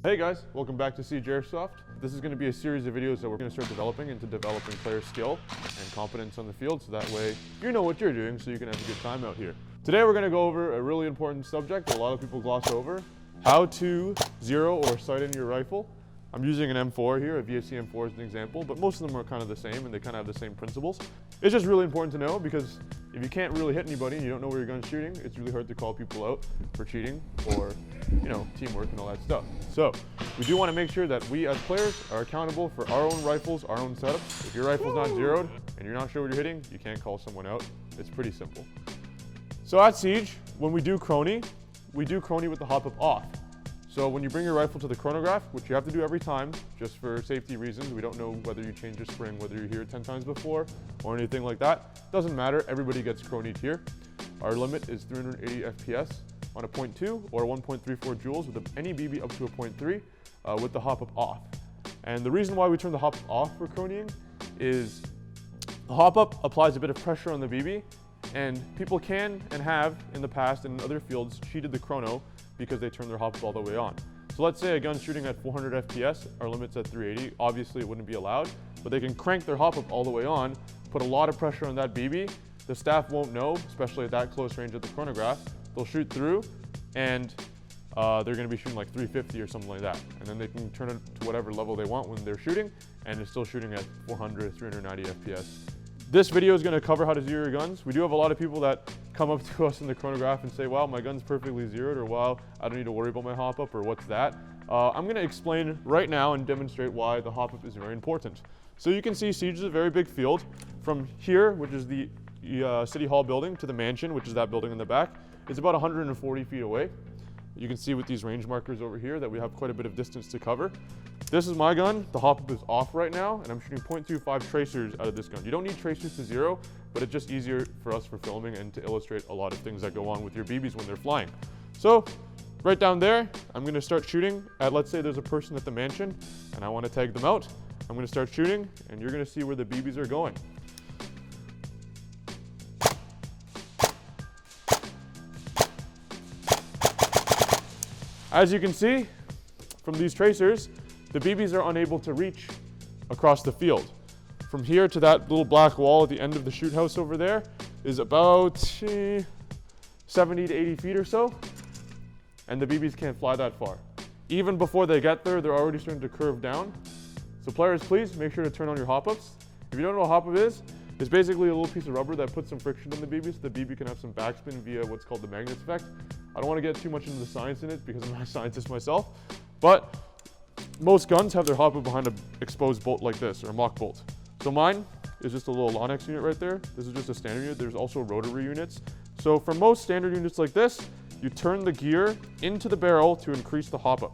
Hey guys, welcome back to Siege Airsoft. This is going to be a series of videos that we're going to start developing into developing player skill and competence on the field, so that way you know what you're doing so you can have a good time out here. Today we're going to go over a really important subject that a lot of people gloss over: how to zero or sight in your rifle. I'm using an M4 here, a VSC M4 as an example, but most of them are kind of the same and they kind of have the same principles. It's just really important to know because if you can't really hit anybody and you don't know where your gun's shooting, it's really hard to call people out for cheating or, you know, teamwork and all that stuff. So we do want to make sure that we as players are accountable for our own rifles, our own setups. If your rifle's not zeroed and you're not sure what you're hitting, you can't call someone out. It's pretty simple. So at Siege, when we do crony with the HOPUP off. So when you bring your rifle to the chronograph, which you have to do every time, just for safety reasons, we don't know whether you change your spring, whether you're here 10 times before or anything like that. Doesn't matter, everybody gets cronied here. Our limit is 380 FPS on a 0.2 or 1.34 joules with any BB up to a 0.3 with the HOPUP off. And the reason why we turn the HOPUP off for cronying is the HOPUP applies a bit of pressure on the BB, and people can and have in the past and in other fields cheated the chrono because they turn their HOPUP all the way on. So let's say a gun's shooting at 400 FPS, our limit's at 380, obviously it wouldn't be allowed, but they can crank their HOPUP all the way on, put a lot of pressure on that BB, the staff won't know, especially at that close range of the chronograph, they'll shoot through, and they're gonna be shooting like 350 or something like that. And then they can turn it to whatever level they want when they're shooting, and it's still shooting at 400, 390 FPS. This video is going to cover how to zero your guns. We do have a lot of people that come up to us in the chronograph and say, wow, my gun's perfectly zeroed, or wow, I don't need to worry about my HOPUP, or what's that? I'm going to explain right now and demonstrate why the HOPUP is very important. So you can see Siege is a very big field. From here, which is the City Hall building, to the mansion, which is that building in the back, it's about 140 feet away. You can see with these range markers over here that we have quite a bit of distance to cover. This is my gun. The HOPUP is off right now, and I'm shooting 0.25 tracers out of this gun. You don't need tracers to zero, but it's just easier for us for filming and to illustrate a lot of things that go on with your BBs when they're flying. So right down there, I'm going to start shooting at, let's say there's a person at the mansion, and I want to tag them out. I'm going to start shooting, and you're going to see where the BBs are going. As you can see from these tracers, the BBs are unable to reach across the field. From here to that little black wall at the end of the shoot house over there is about 70 to 80 feet or so, and the BBs can't fly that far. Even before they get there, they're already starting to curve down. So players, please make sure to turn on your HOPUPs. If you don't know what HOPUP is, it's basically a little piece of rubber that puts some friction in the BB so the BB can have some backspin via what's called the magnet effect. I don't want to get too much into the science in it because I'm not a scientist myself, but most guns have their HOPUP behind an exposed bolt like this, or a mock bolt. So mine is just a little Lonnex unit right there. This is just a standard unit. There's also rotary units. So for most standard units like this, you turn the gear into the barrel to increase the HOPUP.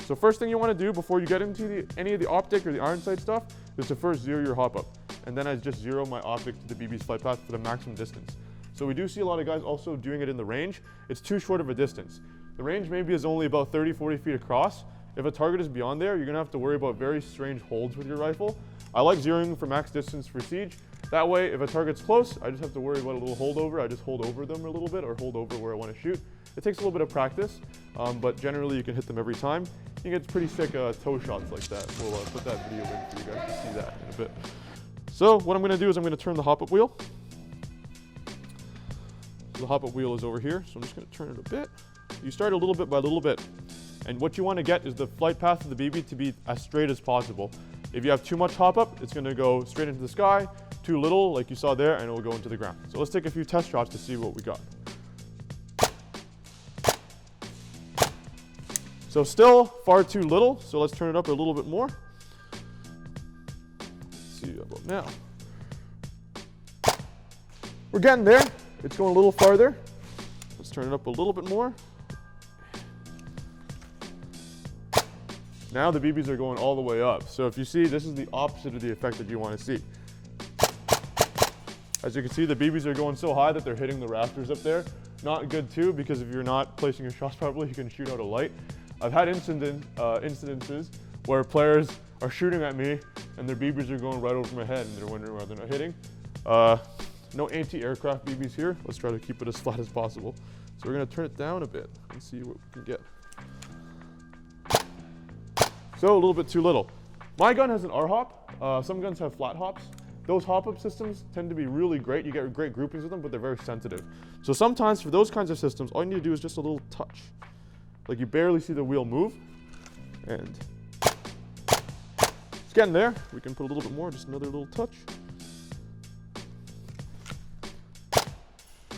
So first thing you want to do before you get into any of the optic or the iron sight stuff is to first zero your HOPUP. And then I just zero my optic to the BB's flight path for the maximum distance. So we do see a lot of guys also doing it in the range. It's too short of a distance. The range maybe is only about 30, 40 feet across. If a target is beyond there, you're gonna have to worry about very strange holds with your rifle. I like zeroing for max distance for Siege. That way, if a target's close, I just have to worry about a little holdover. I just hold over them a little bit or hold over where I wanna shoot. It takes a little bit of practice, but generally you can hit them every time. You get pretty sick toe shots like that. We'll put that video in for you guys to see that in a bit. So what I'm gonna do is I'm gonna turn the HOPUP wheel. The HOPUP wheel is over here, so I'm just gonna turn it a bit. You start a little bit by little bit. And what you want to get is the flight path of the BB to be as straight as possible. If you have too much HOPUP, it's going to go straight into the sky. Too little, like you saw there, and it will go into the ground. So let's take a few test shots to see what we got. So still far too little, so let's turn it up a little bit more. Let's see about now. We're getting there. It's going a little farther. Let's turn it up a little bit more. Now the BBs are going all the way up. So if you see, this is the opposite of the effect that you want to see. As you can see, the BBs are going so high that they're hitting the rafters up there. Not good too, because if you're not placing your shots properly, you can shoot out a light. I've had incidences where players are shooting at me and their BBs are going right over my head and they're wondering why they're not hitting. No anti-aircraft BBs here. Let's try to keep it as flat as possible. So we're gonna turn it down a bit and see what we can get. So a little bit too little. My gun has an R-hop. Some guns have flat hops. Those hop-up systems tend to be really great. You get great groupings with them, but they're very sensitive. So sometimes for those kinds of systems, all you need to do is just a little touch. Like you barely see the wheel move. And it's getting there. We can put a little bit more, just another little touch.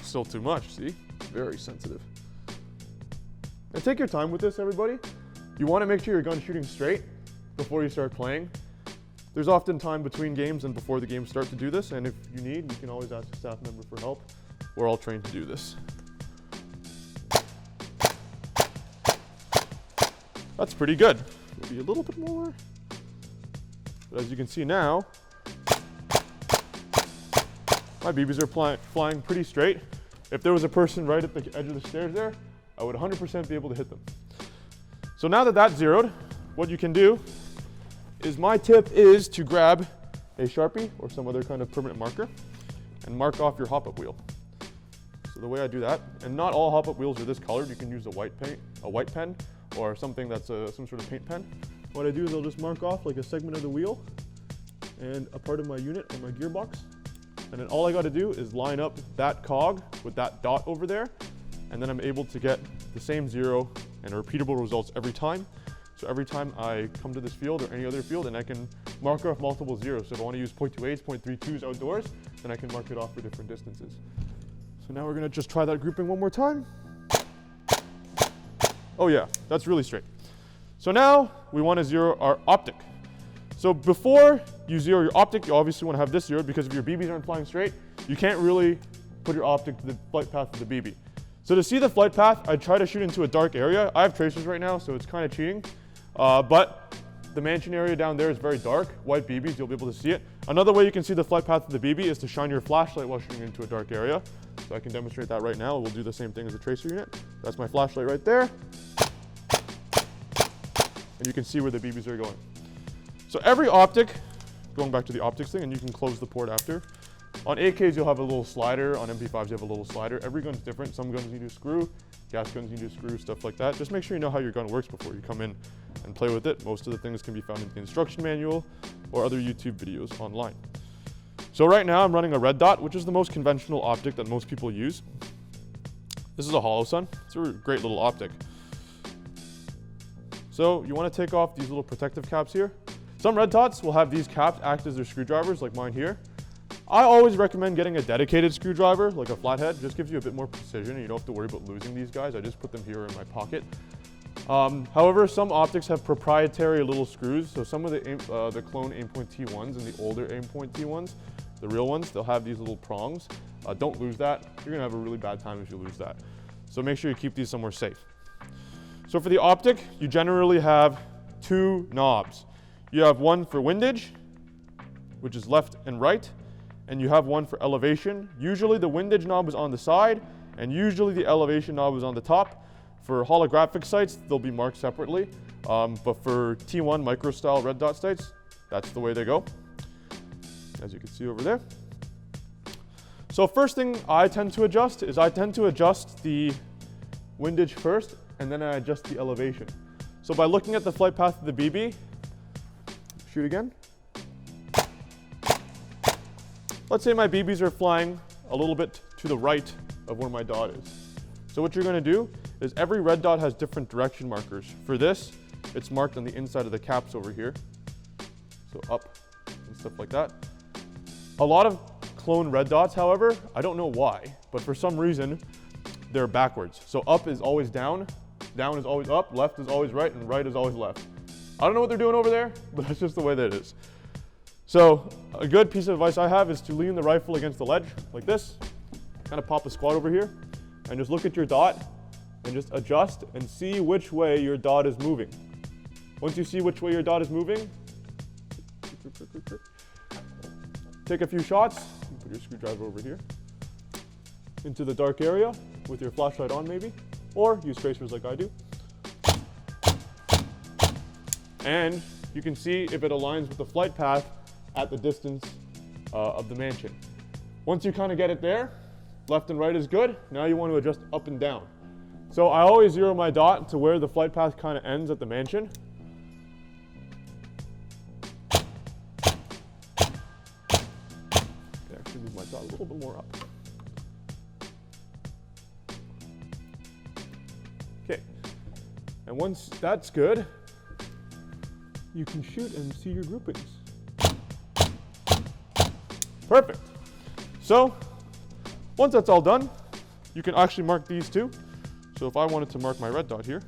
Still too much, see? Very sensitive. And take your time with this, everybody. You want to make sure your gun's shooting straight before you start playing. There's often time between games and before the games start to do this, and if you need, you can always ask a staff member for help. We're all trained to do this. That's pretty good. Maybe a little bit more. But as you can see now, my BBs are flying pretty straight. If there was a person right at the edge of the stairs there, I would 100% be able to hit them. So now that that's zeroed, what you can do is, my tip is to grab a Sharpie or some other kind of permanent marker and mark off your hop-up wheel. So the way I do that, and not all hop-up wheels are this colored, you can use a white pen, or something that's some sort of paint pen. What I do is I'll just mark off like a segment of the wheel and a part of my unit or my gearbox. And then all I got to do is line up that cog with that dot over there, and then I'm able to get the same zero and repeatable results every time. So every time I come to this field or any other field, and I can mark off multiple zeros. So if I want to use 0.28s, 0.32s outdoors, then I can mark it off for different distances. So now we're going to just try that grouping one more time. Oh yeah, that's really straight. So now we want to zero our optic. So before you zero your optic, you obviously want to have this zeroed, because if your BBs aren't flying straight, you can't really put your optic to the flight path of the BB. So to see the flight path, I try to shoot into a dark area. I have tracers right now, so it's kind of cheating. But the mansion area down there is very dark. White BBs, you'll be able to see it. Another way you can see the flight path of the BB is to shine your flashlight while shooting into a dark area. So I can demonstrate that right now. We'll do the same thing as a tracer unit. That's my flashlight right there. And you can see where the BBs are going. So every optic, going back to the optics thing, and you can close the port after. On AKs, you'll have a little slider. On MP5s, you have a little slider. Every gun's different. Some guns need a screw. Gas guns need a screw, stuff like that. Just make sure you know how your gun works before you come in and play with it. Most of the things can be found in the instruction manual or other YouTube videos online. So right now I'm running a red dot, which is the most conventional optic that most people use. This is a hollow sun. It's a great little optic. So you want to take off these little protective caps here. Some red dots will have these caps act as their screwdrivers, like mine here. I always recommend getting a dedicated screwdriver, like a flathead. Just gives you a bit more precision, and you don't have to worry about losing these guys. I just put them here in my pocket. However, some optics have proprietary little screws. So some of the clone Aimpoint T1s and the older Aimpoint T1s, the real ones, they'll have these little prongs. Don't lose that. You're gonna have a really bad time if you lose that. So make sure you keep these somewhere safe. So for the optic, you generally have two knobs. You have one for windage, which is left and right, and you have one for elevation. Usually the windage knob is on the side, and usually the elevation knob is on the top. For holographic sights, they'll be marked separately, but for T1 micro style red dot sights, that's the way they go, as you can see over there. So first thing I tend to adjust is I tend to adjust the windage first, and then I adjust the elevation. So by looking at the flight path of the BB, shoot again. Let's say my BBs are flying a little bit to the right of where my dot is. So what you're going to do is every red dot has different direction markers. For this, it's marked on the inside of the caps over here. So up and stuff like that. A lot of clone red dots, however, I don't know why, but for some reason, they're backwards. So up is always down is always up, left is always right, and right is always left. I don't know what they're doing over there, but that's just the way that it is. So a good piece of advice I have is to lean the rifle against the ledge like this, kind of pop a squat over here, and just look at your dot and just adjust and see which way your dot is moving. Once you see which way your dot is moving, take a few shots, put your screwdriver over here, into the dark area with your flashlight on maybe, or use tracers like I do. And you can see if it aligns with the flight path at the distance of the mansion. Once you kind of get it there, left and right is good. Now you want to adjust up and down. So I always zero my dot to where the flight path kind of ends at the mansion. that dot a little bit more up. Okay, and once that's good, you can shoot and see your groupings. Perfect. So, once that's all done, you can actually mark these too. So if I wanted to mark my red dot here,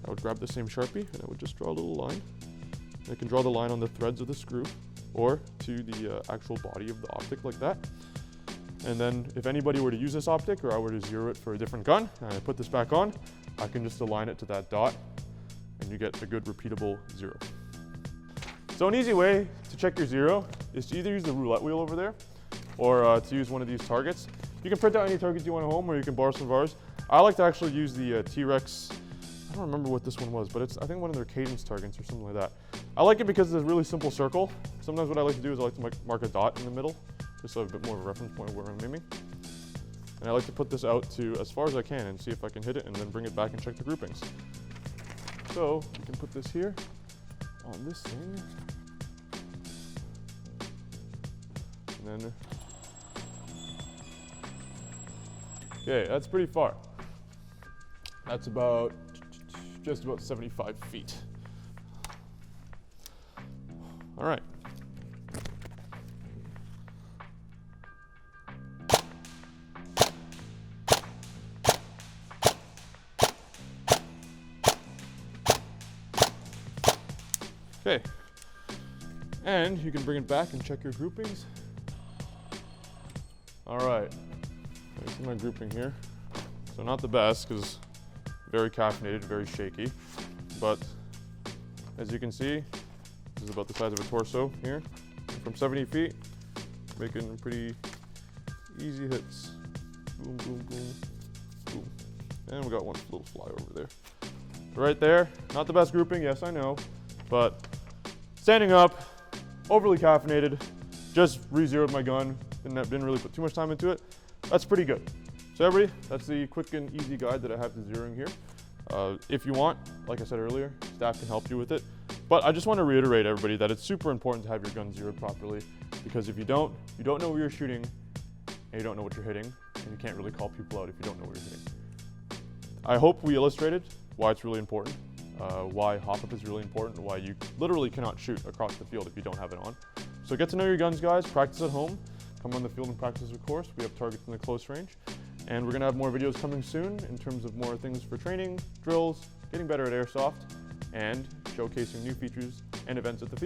I would grab the same Sharpie and I would just draw a little line. And I can draw the line on the threads of the screw or to the actual body of the optic like that. And then if anybody were to use this optic, or I were to zero it for a different gun, and I put this back on, I can just align it to that dot and you get a good repeatable zero. So an easy way to check your zero is to either use the roulette wheel over there or to use one of these targets. You can print out any targets you want at home, or you can borrow some of ours. I like to actually use the T-Rex. I don't remember what this one was, but it's, I think, one of their cadence targets or something like that. I like it because it's a really simple circle. Sometimes what I like to do is I like to mark a dot in the middle, just so I have a bit more of a reference point of where I'm aiming. And I like to put this out to as far as I can and see if I can hit it, and then bring it back and check the groupings. So you can put this here on this thing. And then, okay, that's pretty far. That's about, just about 75 feet. All right. Okay, and you can bring it back and check your groupings. All right, I see my grouping here. So not the best, because very caffeinated, very shaky, but as you can see, this is about the size of a torso here. And from 70 feet, making pretty easy hits. Boom, boom, boom, boom. And we got one little fly over there. Right there, not the best grouping, yes I know, but standing up, overly caffeinated, just re-zeroed my gun, didn't really put too much time into it. That's pretty good. So everybody, that's the quick and easy guide that I have to zeroing here. If you want, like I said earlier, staff can help you with it. But I just want to reiterate everybody that it's super important to have your gun zeroed properly, because if you don't know where you're shooting, and you don't know what you're hitting, and you can't really call people out if you don't know where you're hitting. I hope we illustrated why it's really important, why HOPUP is really important, why you literally cannot shoot across the field if you don't have it on. So get to know your guns, guys, practice at home, come on the field and practice, of course. We have targets in the close range. And we're gonna have more videos coming soon in terms of more things for training, drills, getting better at airsoft, and showcasing new features and events at the field.